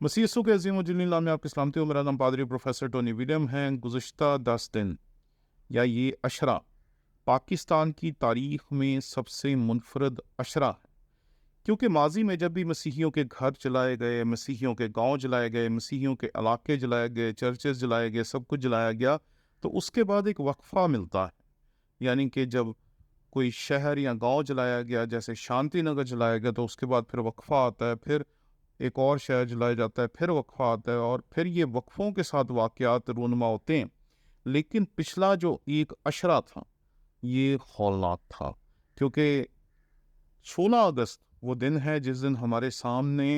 मसीह यीशु के अज़ीम व जलील नाम में आपकी सलामती हो। मेरा नाम पादरी प्रोफेसर टोनी विलियम है। गुज़श्ता 10 दिन या ये अशरा पाकिस्तान की तारीख में सबसे मुनफरद अशरा है, क्योंकि माजी में जब भी मसीहियों के घर जलाए गए, मसीहियों के गांव जलाए गए, मसीहियों के इलाके जलाए गए, चर्चेस जलाए गए, सब कुछ जलाया गया, तो उसके बाद एक वक्फा मिलता है। यानी कि जब कोई शहर या गांव जलाया गया, जैसे शांति नगर जलाया गया, तो उसके बाद फिर वक्फा आता है, फिर एक और शहर जलाया जाता है, फिर वक्फा आता है, और फिर ये वक्फों के साथ वाक़यात रूनुमा होते हैं। लेकिन पिछला जो एक अशरा था ये हौलनाक था, क्योंकि 16 अगस्त वो दिन है जिस दिन हमारे सामने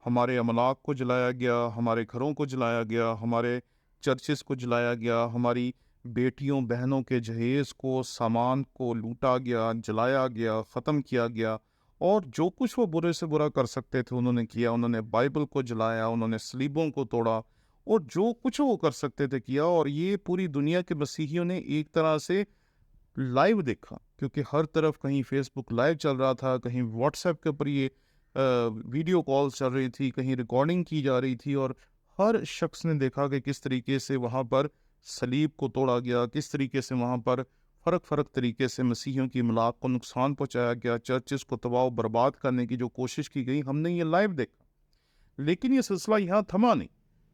हमारे अमलाक को जलाया गया, हमारे घरों को जलाया गया, हमारे चर्चेस को जलाया गया, हमारी बेटियों बहनों के जहेज़ को, सामान को लूटा गया, जलाया गया, ख़त्म किया गया। और जो कुछ वो बुरे से बुरा कर सकते थे उन्होंने किया। उन्होंने बाइबल को जलाया, उन्होंने सलीबों को तोड़ा, और जो कुछ वो कर सकते थे किया। और ये पूरी दुनिया के मसीहियों ने एक तरह से लाइव देखा, क्योंकि हर तरफ कहीं फेसबुक लाइव चल रहा था, कहीं व्हाट्सएप के ऊपर ये वीडियो कॉल्स चल रही थी, कहीं रिकॉर्डिंग की जा रही थी, और हर शख्स ने देखा कि किस तरीके से वहाँ पर सलीब को तोड़ा गया, किस तरीके से वहाँ पर फ़र्क तरीके से मसीहियों की इमलाक को नुकसान पहुँचाया गया, चर्चेस को तबाह व बर्बाद करने की जो कोशिश की गई, हमने ये लाइव देखा। लेकिन ये सिलसिला यहाँ थमा नहीं।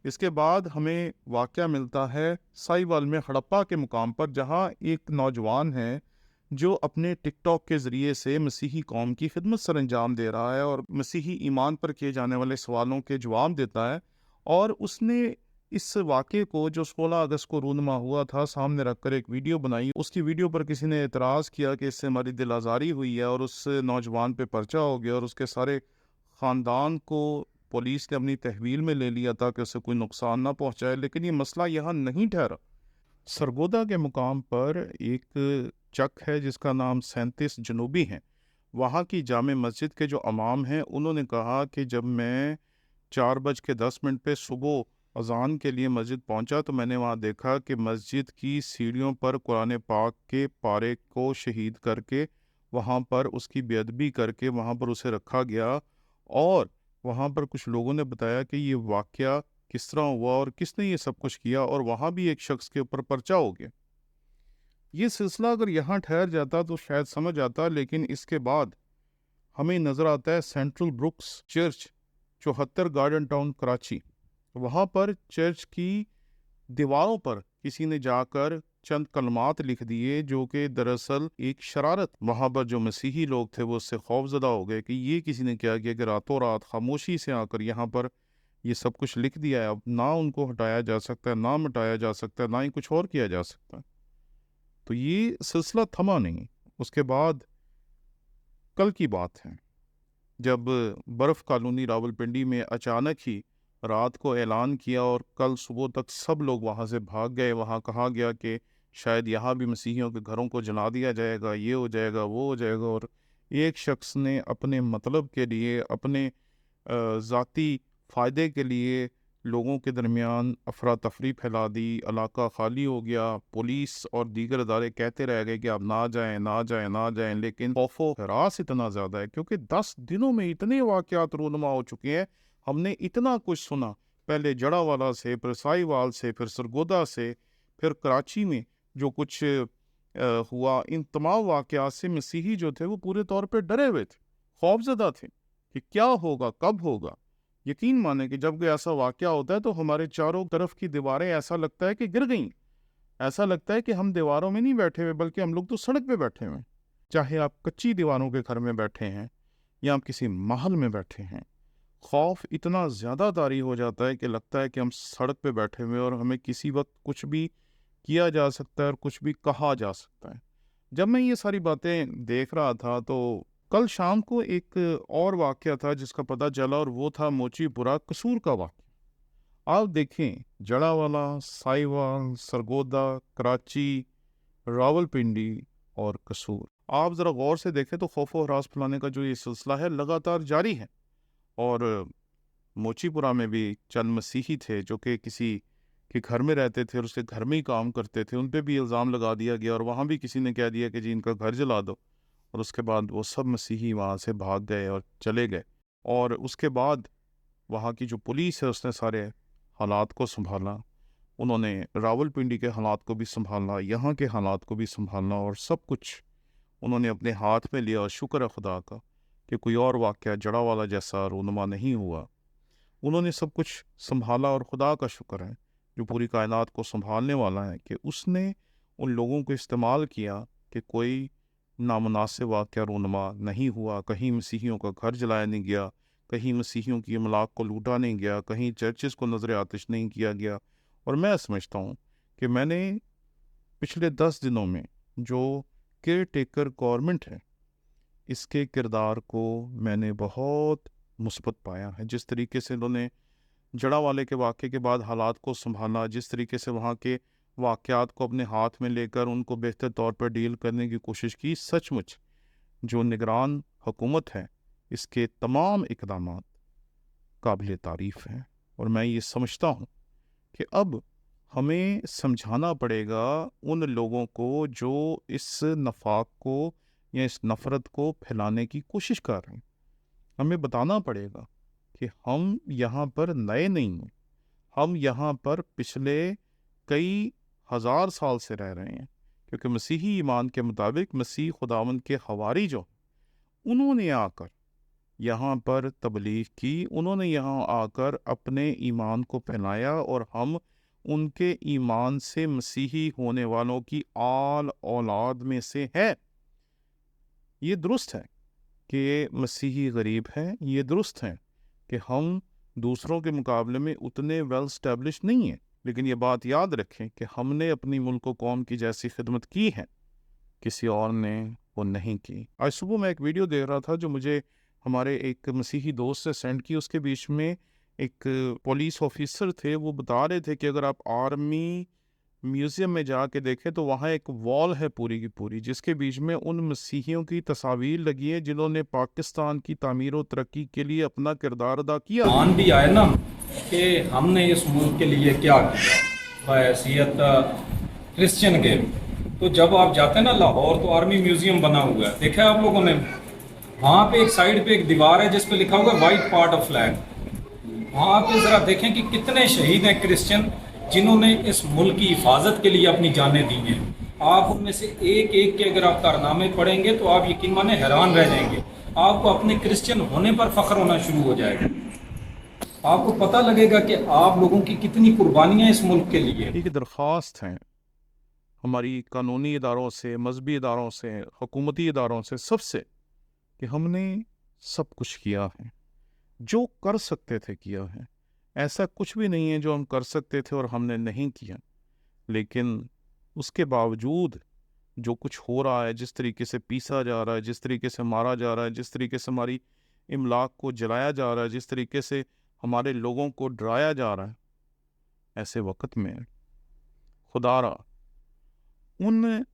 इसके बाद हमें वाक़या मिलता है साहिवाल में हड़प्पा के मुकाम पर, जहाँ एक नौजवान है जो अपने टिकटॉक के ज़रिए से मसीही कौम की खिदमत सर अंजाम दे रहा है और मसीही ईमान पर किए जाने वाले सवालों के जवाब देता है। और उसने इस वाक़े को, जो 16 अगस्त को रूनुमा हुआ था, सामने रख कर एक वीडियो बनाई। उसकी वीडियो पर किसी ने एतराज़ किया कि इससे हमारी दिल आज़ारी हुई है, और उस नौजवान पे पर्चा हो गया, और उसके सारे ख़ानदान को पुलिस ने अपनी तहवील में ले लिया था कि उसे कोई नुकसान ना पहुंचाए। लेकिन ये मसला यहाँ नहीं ठहरा। सरगोदा के मुकाम पर एक चक है जिसका नाम 37 जनूबी है। वहाँ की जामे मस्जिद के जो इमाम हैं, उन्होंने कहा कि जब मैं 4:10 पे सुबह अजान के लिए मस्जिद पहुंचा, तो मैंने वहाँ देखा कि मस्जिद की सीढ़ियों पर कुरान पाक के पारे को शहीद करके, वहाँ पर उसकी बेअदबी करके वहाँ पर उसे रखा गया। और वहाँ पर कुछ लोगों ने बताया कि ये वाक़या किस तरह हुआ और किसने ये सब कुछ किया, और वहाँ भी एक शख्स के ऊपर पर्चा हो गया। ये सिलसिला अगर यहाँ ठहर जाता तो शायद समझ आता, लेकिन इसके बाद हमें नज़र आता है central brooks church, 74 garden town Karachi. वहाँ पर चर्च की दीवारों पर किसी ने जाकर चंद कलमात लिख दिए, जो कि दरअसल एक शरारत। वहाँ पर जो मसीही लोग थे वो उससे खौफजदा हो गए कि ये किसी ने क्या किया कि रातों रात खामोशी से आकर यहाँ पर ये सब कुछ लिख दिया है। अब ना उनको हटाया जा सकता है, ना मिटाया जा सकता है, ना ही कुछ और किया जा सकता है। तो ये सिलसिला थमा नहीं। उसके बाद कल की बात है, जब बर्फ़ कॉलोनी रावलपिंडी में अचानक ही रात को ऐलान किया और कल सुबह तक सब लोग वहाँ से भाग गए। वहाँ कहा गया कि शायद यहाँ भी मसीहियों के घरों को जला दिया जाएगा, ये हो जाएगा, वो हो जाएगा। और एक शख्स ने अपने मतलब के लिए, अपने ज़ाती फ़ायदे के लिए लोगों के दरमियान अफरा तफरी फैला दी। इलाका खाली हो गया। पुलिस और दीगर अदारे कहते रह गए कि आप ना जाएं, ना जाएं, ना जाएं। लेकिन खौफो हरास इतना ज़्यादा है, क्योंकि 10 दिनों में इतने वाक़यात रूनुमा हो चुके हैं। हमने इतना कुछ सुना, पहले जड़ावाला से, फिर साहिवाल से, फिर सरगोदा से, फिर कराची में जो कुछ हुआ। इन तमाम वाक़यात से मसीही जो थे वो पूरे तौर पे डरे हुए थे, खौफज़दा थे कि क्या होगा, कब होगा। यकीन माने कि जब कोई ऐसा वाक़या होता है तो हमारे चारों तरफ की दीवारें ऐसा लगता है कि गिर गईं। ऐसा लगता है कि हम दीवारों में नहीं बैठे हुए, बल्कि हम लोग तो सड़क पे बैठे हुए हैं। चाहे आप कच्ची दीवारों के घर में बैठे हैं या आप किसी महल में बैठे हैं, खौफ इतना ज़्यादा तारी हो जाता है कि लगता है कि हम सड़क पे बैठे हुए हैं और हमें किसी वक्त कुछ भी किया जा सकता है और कुछ भी कहा जा सकता है। जब मैं ये सारी बातें देख रहा था, तो कल शाम को एक और वाक़या था जिसका पता चला, और वो था मोचीपुरा कसूर का वाक़या। आप देखें, जड़ावाला, साहिवाल, सरगोदा, कराची, रावलपिंडी और कसूर, आप ज़रा गौर से देखें तो खौफ व हरास फैलाने का जो ये सिलसिला है लगातार जारी है। और मोचीपुरा में भी चंद मसीही थे जो कि किसी के घर में रहते थे और उसके घर में ही काम करते थे। उन पे भी इल्ज़ाम लगा दिया गया, और वहाँ भी किसी ने कह दिया कि जी इनका घर जला दो। और उसके बाद वो सब मसीही वहाँ से भाग गए और चले गए। और उसके बाद वहाँ की जो पुलिस है उसने सारे हालात को संभाला, उन्होंने रावलपिंडी के हालात को भी संभाला, यहाँ के हालात को भी संभालना, और सब कुछ उन्होंने अपने हाथ में लिया। और शुक्र है खुदा का कि कोई और वाक़या जड़ावाला जैसा रूनुमा नहीं हुआ। उन्होंने सब कुछ संभाला, और खुदा का शुक्र है जो पूरी कायनात को संभालने वाला है कि उसने उन लोगों को इस्तेमाल किया कि कोई नामुनासिब वाक़या रूनुमा नहीं हुआ, कहीं मसीहियों का घर जलाया नहीं गया, कहीं मसीहियों की इमलाक को लूटा नहीं गया, कहीं चर्चेज़ को नज़र आतिश नहीं किया गया। और मैं समझता हूँ कि मैंने पिछले 10 दिनों में जो केयर टेकर गवर्नमेंट है, इसके किरदार को मैंने बहुत मुस्बत पाया है। जिस तरीके से उन्होंने जड़ावाले के वाक़े के बाद हालात को संभाला, जिस तरीके से वहाँ के वाक़यात को अपने हाथ में लेकर उनको बेहतर तौर पर डील करने की कोशिश की, सचमुच जो निगरान हुकूमत है इसके तमाम इक़दामात काबिल तारीफ़ हैं। और मैं ये समझता हूँ कि अब हमें समझाना पड़ेगा उन लोगों को जो इस नफाक को या इस नफ़रत को फैलाने की कोशिश कर रहे हैं। हमें बताना पड़ेगा कि हम यहाँ पर नए नहीं हैं, हम यहाँ पर पिछले कई हज़ार साल से रह रहे हैं, क्योंकि मसीही ईमान के मुताबिक मसीह खुदावंद के हवारी जो उन्होंने आकर यहाँ पर तबलीग की, उन्होंने यहाँ आकर अपने ईमान को फैलाया, और हम उनके ईमान से मसीही होने वालों की आल औलाद में से है। ये दुरुस्त है कि मसीही गरीब हैं, ये दुरुस्त है कि हम दूसरों के मुकाबले में उतने वेल स्टैब्लिश नहीं हैं, लेकिन ये बात याद रखें कि हमने अपनी मुल्क व कौम की जैसी खिदमत की है, किसी और ने वो नहीं की। आज सुबह मैं एक वीडियो देख रहा था जो मुझे हमारे एक मसीही दोस्त से सेंड की। उसके बीच में एक पुलिस ऑफिसर थे, वो बता रहे थे कि अगर आप आर्मी म्यूज़ियम में जाके देखें तो वहाँ एक वॉल है पूरी की पूरी, जिसके बीच में उन मसीहियों की तस्वीर लगी है जिन्होंने पाकिस्तान की तामीर और तरक्की के लिए अपना किरदार अदा किया। मान भी आए ना कि हमने इस मुल्क के लिए क्या किया बहैसियत क्रिश्चियन के। तो जब आप जाते हैं ना लाहौर, तो आर्मी म्यूजियम बना हुआ है, देखा है आप लोगों ने? वहाँ पे एक साइड पे एक दीवार है जिस पे लिखा हुआ है वाइट पार्ट ऑफ फ्लैग। वहाँ पे ज़रा देखें कि कितने शहीद हैं क्रिश्चियन जिन्होंने इस मुल्क की हिफाजत के लिए अपनी जानें दी हैं। आप उनमें से एक एक के अगर आप कारनामे पढ़ेंगे तो आप यकीन माने हैरान रह जाएंगे। आपको अपने क्रिश्चियन होने पर फख्र होना शुरू हो जाएगा। आपको पता लगेगा कि आप लोगों की कितनी कुर्बानियां इस मुल्क के लिए। एक दरख्वास्त है हमारी कानूनी इदारों से, मजहबी इदारों से, हुकूमती इदारों से, सबसे, कि हमने सब कुछ किया है, जो कर सकते थे किया है। ऐसा कुछ भी नहीं है जो हम कर सकते थे और हमने नहीं किया। लेकिन उसके बावजूद जो कुछ हो रहा है, जिस तरीके से पीसा जा रहा है, जिस तरीके से मारा जा रहा है, जिस तरीके से हमारी इमलाक को जलाया जा रहा है, जिस तरीके से हमारे लोगों को डराया जा रहा है, ऐसे वक्त में खुदारा उन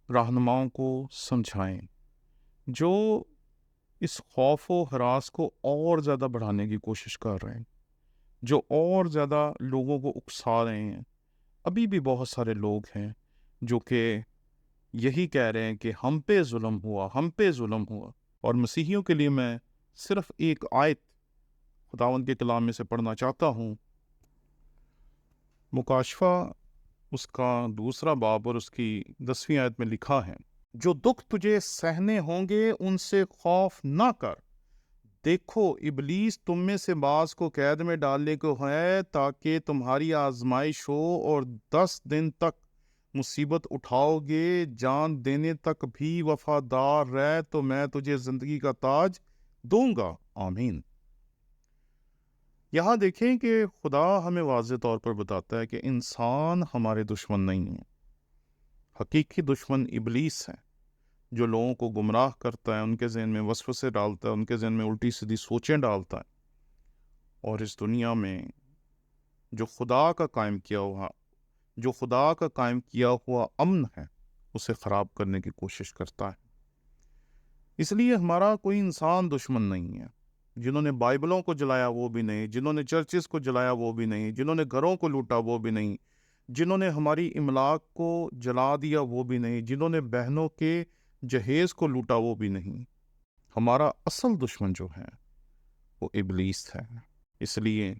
रहनुमाओं को समझाएं जो इस खौफ व हरास को और ज़्यादा बढ़ाने की कोशिश कर रहे हैं, जो और ज़्यादा लोगों को उकसा रहे हैं। अभी भी बहुत सारे लोग हैं जो कि यही कह रहे हैं कि हम पे जुल्म हुआ, हम पे जुल्म हुआ। और मसीहियों के लिए मैं सिर्फ एक आयत खुदावंद के कलाम में से पढ़ना चाहता हूँ। मुकाशफा उसका 2 बाब और उसकी 10वीं आयत में लिखा है, जो दुख तुझे सहने होंगे उनसे खौफ ना कर। देखो इबलीस तुम में से बाज को कैद में डालने को है ताकि तुम्हारी आजमाइश हो, और 10 दिन तक मुसीबत उठाओगे, जान देने तक भी वफादार रह तो मैं तुझे जिंदगी का ताज दूंगा। आमीन। यहाँ देखें कि खुदा हमें वाज़ेह तौर पर बताता है कि इंसान हमारे दुश्मन नहीं है। हकीकी दुश्मन इबलीस है, जो लोगों को गुमराह करता है, उनके ज़हन में वसवसे डालता है, उनके ज़हन में उल्टी सीधी सोचें डालता है, और इस दुनिया में जो खुदा का कायम किया हुआ अमन है उसे ख़राब करने की कोशिश करता है। इसलिए हमारा कोई इंसान दुश्मन नहीं है। जिन्होंने बाइबलों को जलाया वो भी नहीं, जिन्होंने चर्चेस को जलाया वो भी नहीं, जिन्होंने घरों को लूटा वो भी नहीं, जिन्होंने हमारी इमलाक को जला दिया वो भी नहीं, जिन्होंने बहनों के जहेज़ को लूटा वो भी नहीं। हमारा असल दुश्मन जो है वो इबलीस है। اس لیے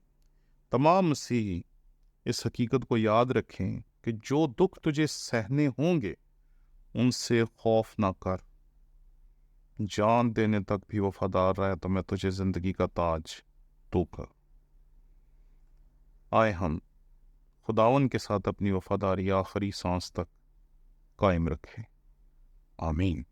تمام مسیحی اس حقیقت کو یاد رکھیں کہ جو دکھ تجھے سہنے ہوں گے ان سے خوف نہ کر، جان دینے تک بھی وفادار رہے تو میں تجھے زندگی کا تاج دوں گا۔ آئے ہم خداون کے ساتھ اپنی وفاداری آخری سانس تک قائم رکھیں۔ آمین۔